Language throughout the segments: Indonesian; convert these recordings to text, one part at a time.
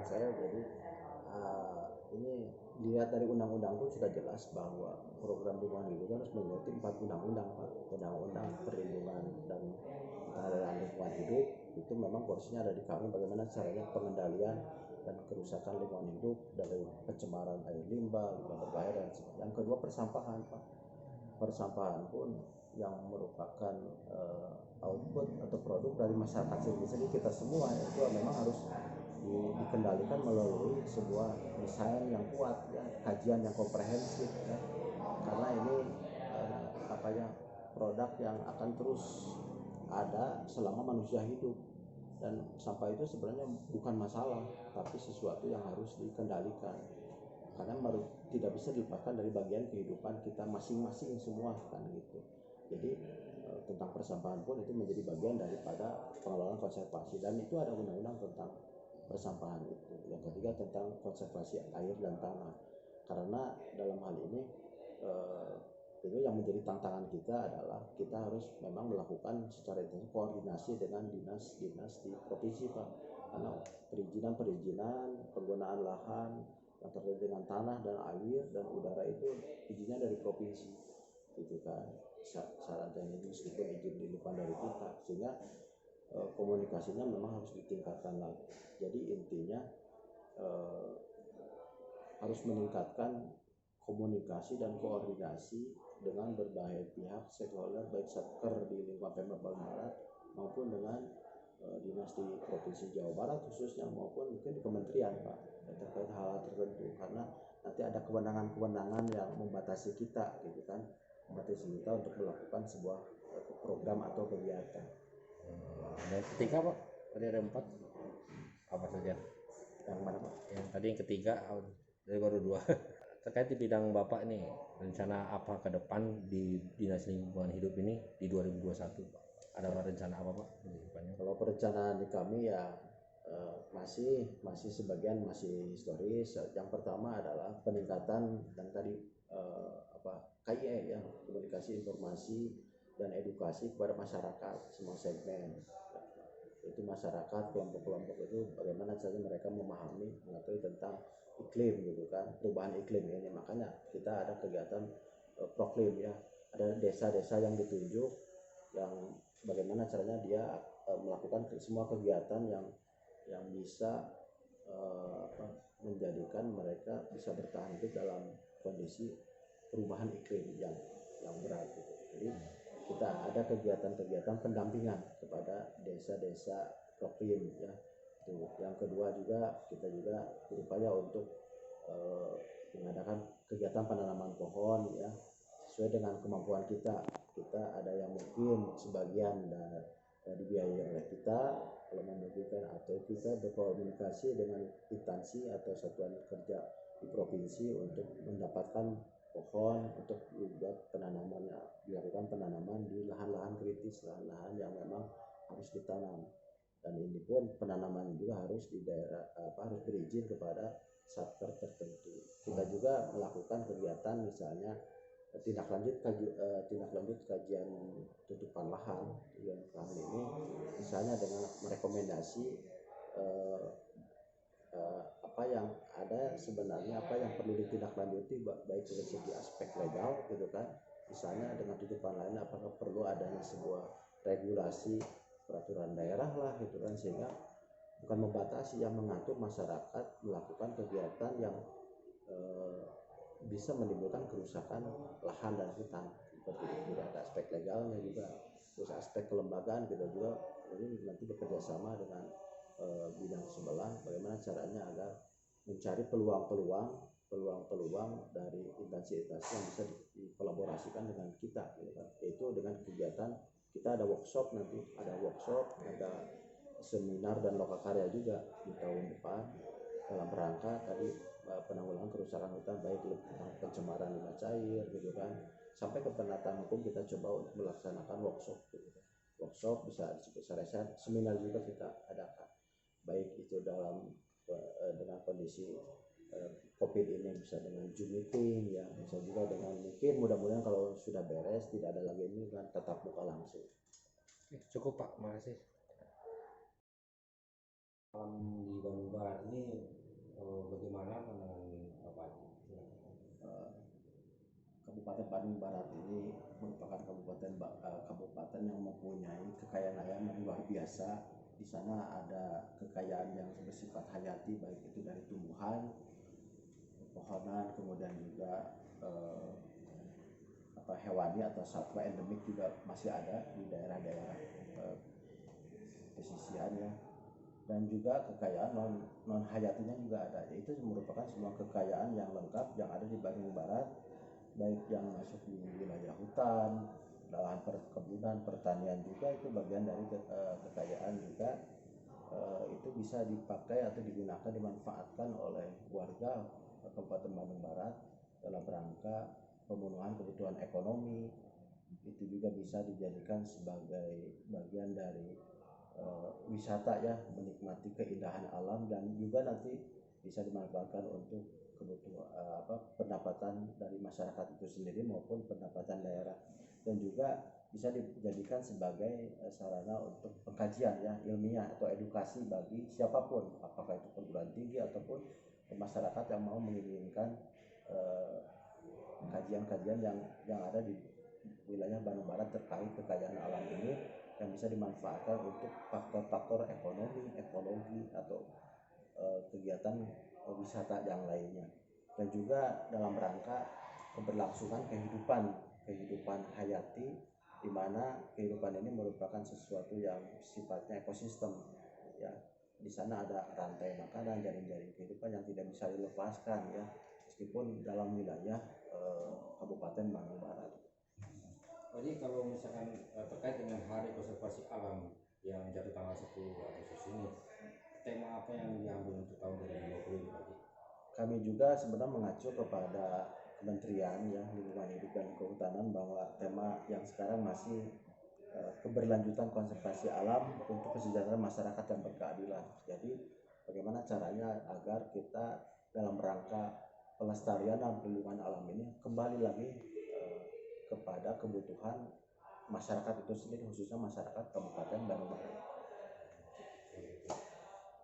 saya. Jadi ini dilihat dari undang-undang pun sudah jelas bahwa program lingkungan hidup harus mengikuti 4 undang-undang, Pak. Undang-undang perlindungan dan pengelolaan lingkungan hidup itu memang porsinya ada di kami, bagaimana caranya pengendalian dan kerusakan lingkungan hidup dari pencemaran air limbah berbahaya dan sebagainya. Yang kedua persampahan, Pak. Persampahan pun yang merupakan output atau produk dari masyarakat sendiri kita semua, itu memang harus dikendalikan melalui sebuah desain yang kuat, ya, kajian yang komprehensif, ya. Karena ini produk yang akan terus ada selama manusia hidup, dan sampah itu sebenarnya bukan masalah tapi sesuatu yang harus dikendalikan karena tidak bisa dilepaskan dari bagian kehidupan kita masing-masing semua, kan gitu. Jadi tentang persampahan pun itu menjadi bagian daripada pengelolaan konservasi, dan itu ada undang-undang tentang persampahan itu. Yang ketiga tentang konservasi air dan tanah, karena dalam hal ini itu yang menjadi tantangan kita adalah kita harus memang melakukan secara intensif koordinasi dengan dinas-dinas di provinsi, Pak, karena perizinan penggunaan lahan yang terkait dengan tanah dan air dan udara itu izinnya dari provinsi, gitu kan. Syaratnya itu meskipun izin dilipat dari kita, sehingga komunikasinya memang harus ditingkatkan lagi. Jadi intinya harus meningkatkan komunikasi dan koordinasi dengan berbagai pihak stakeholder, baik satker di lingkungan Pemprov Barat maupun dengan dinas di Provinsi Jawa Barat khususnya, maupun mungkin di kementerian, Pak, terkait hal tertentu, karena nanti ada kewenangan-kewenangan yang membatasi kita, gitu kan, membatasi kita untuk melakukan sebuah program atau kegiatan. Dan ketiga, Pak, tadi ada 4, apa saja? Yang mana, Pak? Yang tadi yang ketiga, dari baru 2. Terkait di bidang Bapak nih, rencana apa ke depan di Dinas Lingkungan Hidup ini di 2021, Pak? Ada rencana apa, Pak, di depannya? Kalau perencanaan di kami ya masih sebagian masih historis. Yang pertama adalah peningkatan dan tadi KIE, ya, komunikasi, informasi dan edukasi kepada masyarakat semua segmen. Itu masyarakat, kelompok-kelompok itu bagaimana saja mereka memahami, mengetahui tentang iklim, gitu kan, perubahan iklim ini. Makanya kita ada kegiatan proklim, ya, ada desa-desa yang ditunjuk yang bagaimana caranya dia melakukan semua kegiatan yang bisa menjadikan mereka bisa bertahan hidup dalam kondisi perubahan iklim yang berat, gitu. Jadi kita ada kegiatan-kegiatan pendampingan kepada desa-desa proklim, ya. Yang kedua juga kita juga berupaya untuk mengadakan kegiatan penanaman pohon, ya, sesuai dengan kemampuan kita. Kita ada yang mungkin sebagian dibiayai oleh kita kalau memungkinkan, atau kita berkomunikasi dengan instansi atau satuan kerja di provinsi untuk mendapatkan pohon untuk dibuat penanaman, dilakukan penanaman di lahan-lahan kritis, lahan-lahan yang memang harus ditanam. Dan ini pun penanaman juga harus di daerah harus berizin kepada satker tertentu. Kita juga melakukan kegiatan misalnya tindak lanjut kajian tutupan lahan yang kali ini, misalnya dengan merekomendasi apa yang ada sebenarnya, apa yang perlu ditindaklanjuti baik dari segi aspek legal, gitu kan, misalnya dengan tutupan lain apakah perlu adanya sebuah regulasi peraturan daerah lah, gitu kan, sehingga bukan membatasi, yang mengatur masyarakat melakukan kegiatan yang bisa menimbulkan kerusakan lahan dan hutan seperti itu. Jadi ada aspek legalnya juga, terus aspek kelembagaan kita juga ini nanti bekerja sama dengan bidang sebelah, bagaimana caranya agar mencari peluang-peluang dari instansi-instansi yang bisa dikolaborasikan dengan kita, gitu kan. Yaitu dengan kegiatan kita ada workshop, nanti ada seminar dan lokakarya juga di tahun depan dalam rangka tadi penanggulangan kerusakan hutan, baik pencemaran limbah cair, gitu kan, sampai ke penataan hukum. Kita coba untuk melaksanakan workshop, gitu. Workshop bisa disebut seminar juga kita adakan, baik itu dalam dengan kondisi COVID ini, bisa dengan Zoom meeting, ya, bisa juga dengan mungkin mudah-mudahan kalau sudah beres tidak ada lagi ini dengan tatap muka langsung. Cukup, Pak, makasih. Di Bandung Barat ini bagaimana menangani Bapak? Eh, Kabupaten Bandung Barat ini merupakan kabupaten yang mempunyai kekayaan alam yang luar biasa. Di sana ada kekayaan yang bersifat hayati, baik itu dari tumbuhan, pepohonan, kemudian juga hewani atau satwa endemik juga masih ada di daerah-daerah pesisian ya. Dan juga kekayaan non hayatinya juga ada, yaitu merupakan semua kekayaan yang lengkap yang ada di Bandung Barat, baik yang masuk di wilayah hutan, lahan perkebunan, pertanian juga itu bagian dari kekayaan juga. Itu bisa dipakai atau digunakan, dimanfaatkan oleh warga Kabupaten Bandung Barat dalam rangka pemenuhan kebutuhan ekonomi. Itu juga bisa dijadikan sebagai bagian dari wisata ya, menikmati keindahan alam, dan juga nanti bisa dimanfaatkan untuk kebutuhan pendapatan dari masyarakat itu sendiri maupun pendapatan daerah, dan juga bisa dijadikan sebagai sarana untuk pengkajian ya, ilmiah atau edukasi bagi siapapun, apakah itu perguruan tinggi ataupun masyarakat yang mau menginginkan kajian-kajian yang ada di wilayah Bandung Barat terkait kekayaan alam ini, yang bisa dimanfaatkan untuk faktor-faktor ekonomi, ekologi, atau kegiatan wisata yang lainnya. Dan juga dalam rangka keberlangsungan kehidupan hayati, di mana kehidupan ini merupakan sesuatu yang sifatnya ekosistem ya. Di sana ada rantai makanan, jaring-jaring kehidupan yang tidak bisa dilepaskan ya, meskipun dalam wilayah Kabupaten Bandung Barat. Jadi kalau misalkan terkait dengan Hari Konservasi Alam yang jatuh tanggal 10 Agustus ini, tema apa yang diambil untuk tahun 2020 ini Pak? Kami juga sebenarnya mengacu kepada Kementerian ya Lingkungan Hidup dan Kehutanan, bahwa tema yang sekarang masih keberlanjutan konservasi alam untuk kesejahteraan masyarakat yang berkeadilan. Jadi bagaimana caranya agar kita dalam rangka pelestarian dan perlindungan alam ini kembali lagi kepada kebutuhan masyarakat itu sendiri, khususnya masyarakat Kabupaten Bandung Barat.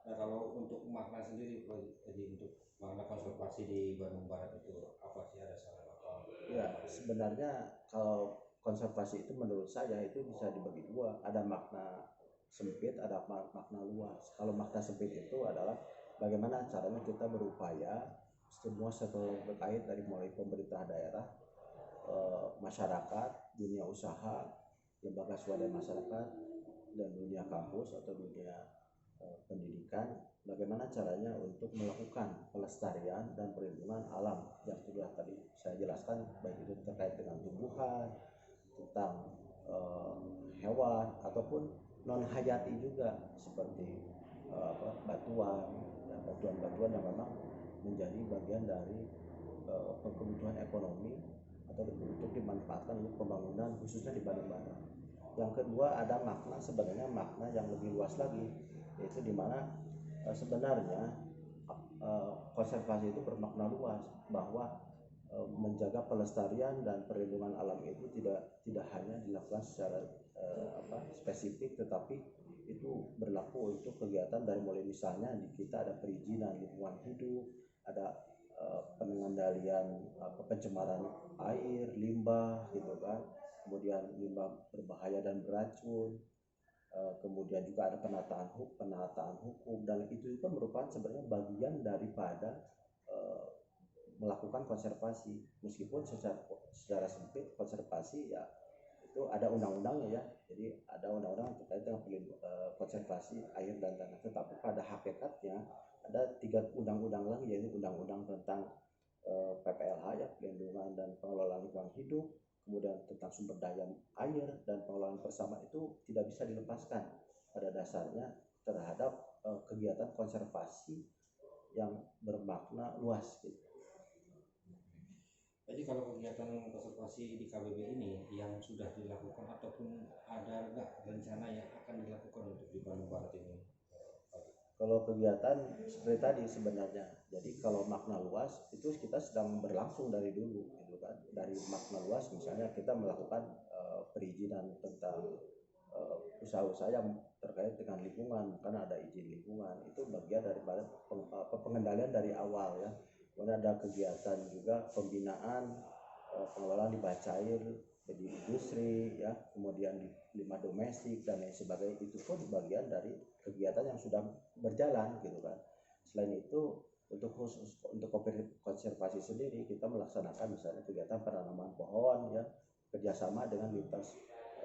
Nah kalau untuk makna sendiri, jadi untuk makna konservasi di Bandung Barat itu apa sih, ada saran apa? Ya sebenarnya kalau konservasi itu menurut saya itu bisa dibagi dua, ada makna sempit, ada makna luas. Kalau makna sempit itu adalah bagaimana caranya kita berupaya semua sektor terkait, dari mulai pemerintah daerah, masyarakat, dunia usaha, lembaga swadaya masyarakat, dan dunia kampus atau dunia pendidikan, bagaimana caranya untuk melakukan pelestarian dan perlindungan alam yang sudah tadi saya jelaskan, baik itu terkait dengan tumbuhan, tentang hewan, ataupun non hayati juga seperti batuan-batuan yang memang menjadi bagian dari kebutuhan ekonomi atau untuk dimanfaatkan untuk pembangunan khususnya di Bandung Barat. Yang kedua, ada makna, sebenarnya makna yang lebih luas lagi, yaitu dimana sebenarnya konservasi itu bermakna luas, bahwa menjaga pelestarian dan perlindungan alam itu tidak hanya dilakukan secara spesifik, tetapi itu berlaku untuk kegiatan dari mulai misalnya di kita ada perizinan lingkungan hidup, ada pengendalian pencemaran air, limbah gitu kan, kemudian limbah berbahaya dan beracun, kemudian juga ada penataan hukum, dan itu juga merupakan sebenarnya bagian daripada melakukan konservasi, meskipun secara sempit konservasi ya itu ada undang-undangnya ya. Jadi ada undang-undang terkait dengan konservasi air dan tanah, tetapi pada hakikatnya ada 3 undang-undang lagi, yaitu undang-undang tentang PPLH ya, pelindungan dan pengelolaan lingkungan hidup, kemudian tentang sumber daya air dan pengelolaan bersama, itu tidak bisa dilepaskan pada dasarnya terhadap kegiatan konservasi yang bermakna luas gitu. Jadi kalau kegiatan konservasi di KBB ini yang sudah dilakukan ataupun ada nggak rencana yang akan dilakukan untuk di Bandung Barat ini? Kalau kegiatan seperti tadi sebenarnya, jadi kalau makna luas itu kita sedang berlangsung dari dulu gitu kan. Dari makna luas misalnya kita melakukan perizinan tentang usaha-usaha yang terkait dengan lingkungan, karena ada izin lingkungan, itu bagian daripada pengendalian dari awal ya. Kemudian ada kegiatan juga pembinaan pengelolaan limbah cair di industri ya, kemudian di limbah domestik dan lain sebagainya. Itu pun bagian dari kegiatan yang sudah berjalan gitu kan. Selain itu untuk khusus untuk konservasi sendiri kita melaksanakan misalnya kegiatan penanaman pohon ya, kerjasama dengan lintas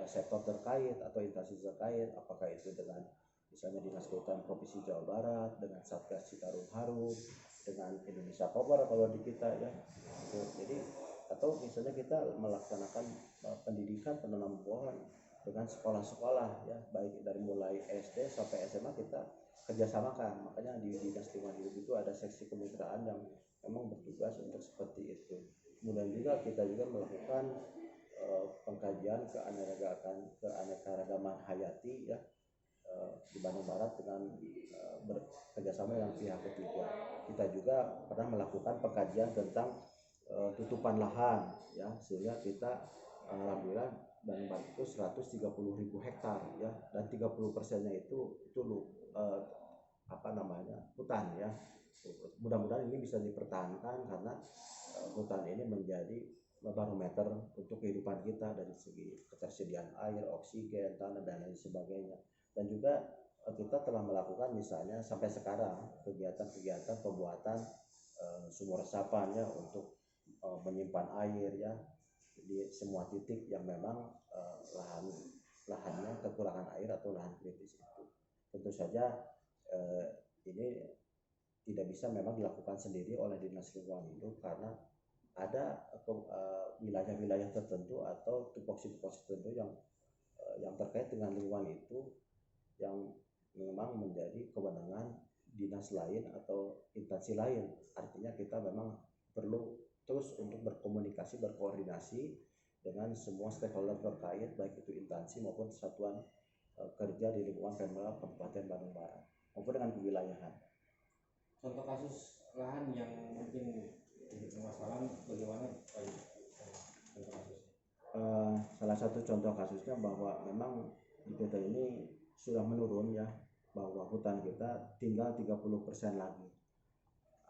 sektor terkait atau instansi terkait, apakah itu dengan misalnya Dinas Kehutanan Provinsi Jawa Barat, dengan Satgas Citarum Harum, dengan Indonesia Power kalau di kita ya. Jadi atau misalnya kita melaksanakan pendidikan penanaman pohon dengan sekolah-sekolah ya, baik dari mulai SD sampai SMA kita kerjasamakan. Makanya di Dinas Lingkungan Hidup itu ada seksi kemitraan yang memang bertugas untuk seperti itu. Kemudian juga kita juga melakukan pengkajian keanekaragaman hayati ya di Bandung Barat dengan bekerjasama dengan pihak ketiga. Kita juga pernah melakukan pengkajian tentang tutupan lahan ya, sehingga kita alhamdulillah Bandung Barat itu 130.000 hektar ya, dan 30%-nya itu hutan ya. Mudah-mudahan ini bisa dipertahankan karena hutan ini menjadi barometer untuk kehidupan kita dari segi ketersediaan air, oksigen, tanah dan lain sebagainya. Dan juga kita telah melakukan misalnya sampai sekarang kegiatan-kegiatan pembuatan sumur resapan ya, untuk menyimpan air ya di semua titik yang memang lahannya kekurangan air atau lahan kritis itu. Tentu saja ini tidak bisa memang dilakukan sendiri oleh Dinas Lingkungan Hidup karena ada wilayah-wilayah tertentu atau tupoksi-tupoksi tertentu yang terkait dengan lingkungan itu yang memang menjadi kewenangan dinas lain atau instansi lain. Artinya kita memang perlu terus untuk berkomunikasi, berkoordinasi dengan semua stakeholder terkait, baik itu instansi maupun satuan kerja di lingkungan Pemda Kabupaten Bandung Barat maupun dengan kewilayahan. Contoh kasus lahan yang mungkin jadi permasalahan bagaimana Pak? Contoh kasusnya? Salah satu contoh kasusnya bahwa memang di kita ini sudah menurun ya, bahwa hutan kita tinggal 30% lagi.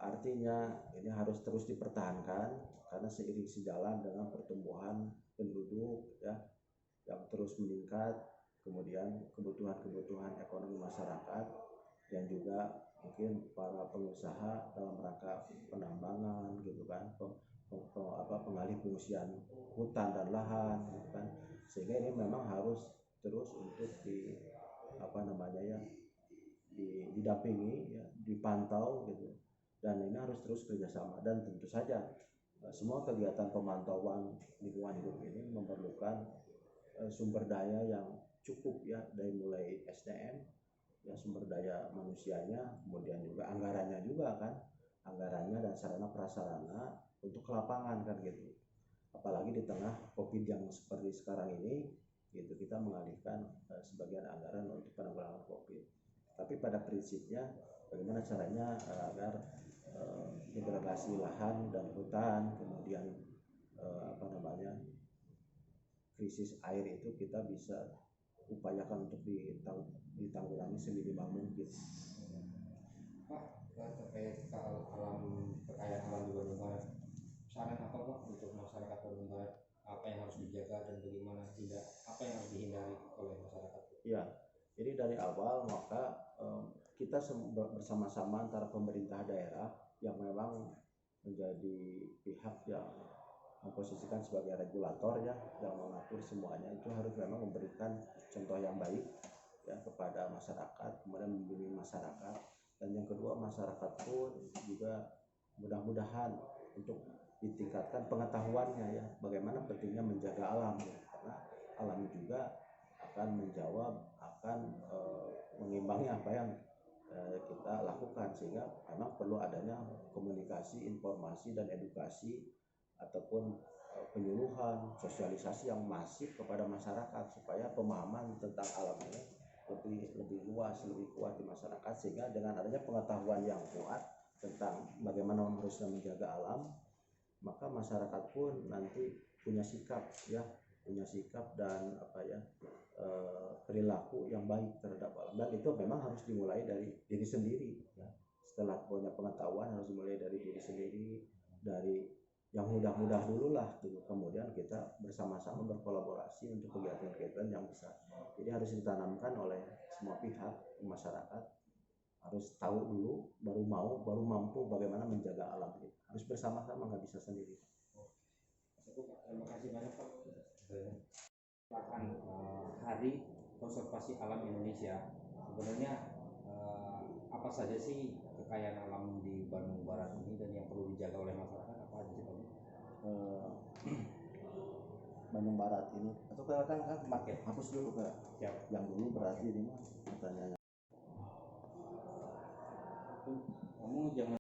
Artinya ini harus terus dipertahankan karena seiring sejalan dengan pertumbuhan penduduk ya yang terus meningkat, kemudian kebutuhan ekonomi masyarakat dan juga mungkin para pengusaha dalam rangka penambangan gitu kan, pengalih fungsian hutan dan lahan gitu kan, sehingga ini memang harus terus untuk didampingi ya, dipantau gitu, dan ini harus terus kerjasama. Dan tentu saja semua kegiatan pemantauan lingkungan hidup ini memerlukan sumber daya yang cukup ya, dari mulai SDM ya, sumber daya manusianya, kemudian juga anggarannya juga kan, anggarannya dan sarana prasarana untuk ke lapangan kan gitu. Apalagi di tengah COVID yang seperti sekarang ini gitu, kita mengalihkan sebagian anggaran untuk penanggulangan COVID. Tapi pada prinsipnya bagaimana caranya agar degradasi lahan dan hutan, kemudian krisis air itu kita bisa upayakan untuk ditanggulangi seminimal mungkin. Pak, terkait kekayaan alam di Bandung Barat, saran apa Pak untuk masyarakat Bandung Barat, apa yang harus dijaga dan bagaimana apa yang harus dihindari oleh masyarakat? Ya, jadi dari awal maka kita bersama-sama antara pemerintah daerah yang memang menjadi pihak yang memposisikan sebagai regulator ya, yang mengatur semuanya, itu harus memang memberikan contoh yang baik ya kepada masyarakat, kemudian membimbing masyarakat. Dan yang kedua, masyarakat pun juga mudah-mudahan untuk ditingkatkan pengetahuannya ya, bagaimana pentingnya menjaga alam ya, karena alam juga akan menjawab, akan mengimbangi apa yang kita lakukan, sehingga memang perlu adanya komunikasi, informasi dan edukasi ataupun penyuluhan, sosialisasi yang masif kepada masyarakat supaya pemahaman tentang alam ini lebih luas, lebih kuat di masyarakat, sehingga dengan adanya pengetahuan yang kuat tentang bagaimana harusnya menjaga alam, maka masyarakat pun nanti punya sikap dan perilaku yang baik terhadap alam. Dan itu memang harus dimulai dari diri sendiri ya. setelah punya pengetahuan harus dimulai dari diri sendiri, dari yang mudah-mudah dulu lah gitu. Kemudian kita bersama-sama berkolaborasi untuk kegiatan-kegiatan yang besar. Jadi harus ditanamkan oleh semua pihak masyarakat, harus tahu dulu baru mampu bagaimana menjaga alam kita. Harus bersama-sama, nggak bisa sendiri. Terima kasih banyak Pak. Akan Hari Konservasi Alam Indonesia, sebenarnya apa saja sih kekayaan alam di Bandung Barat ini dan yang perlu dijaga oleh masyarakat, apa aja sih Pak? Bandung Barat ini atau kan hapus dulu ke yang dulu berarti ini mah pertanyaannya. Kamu jangan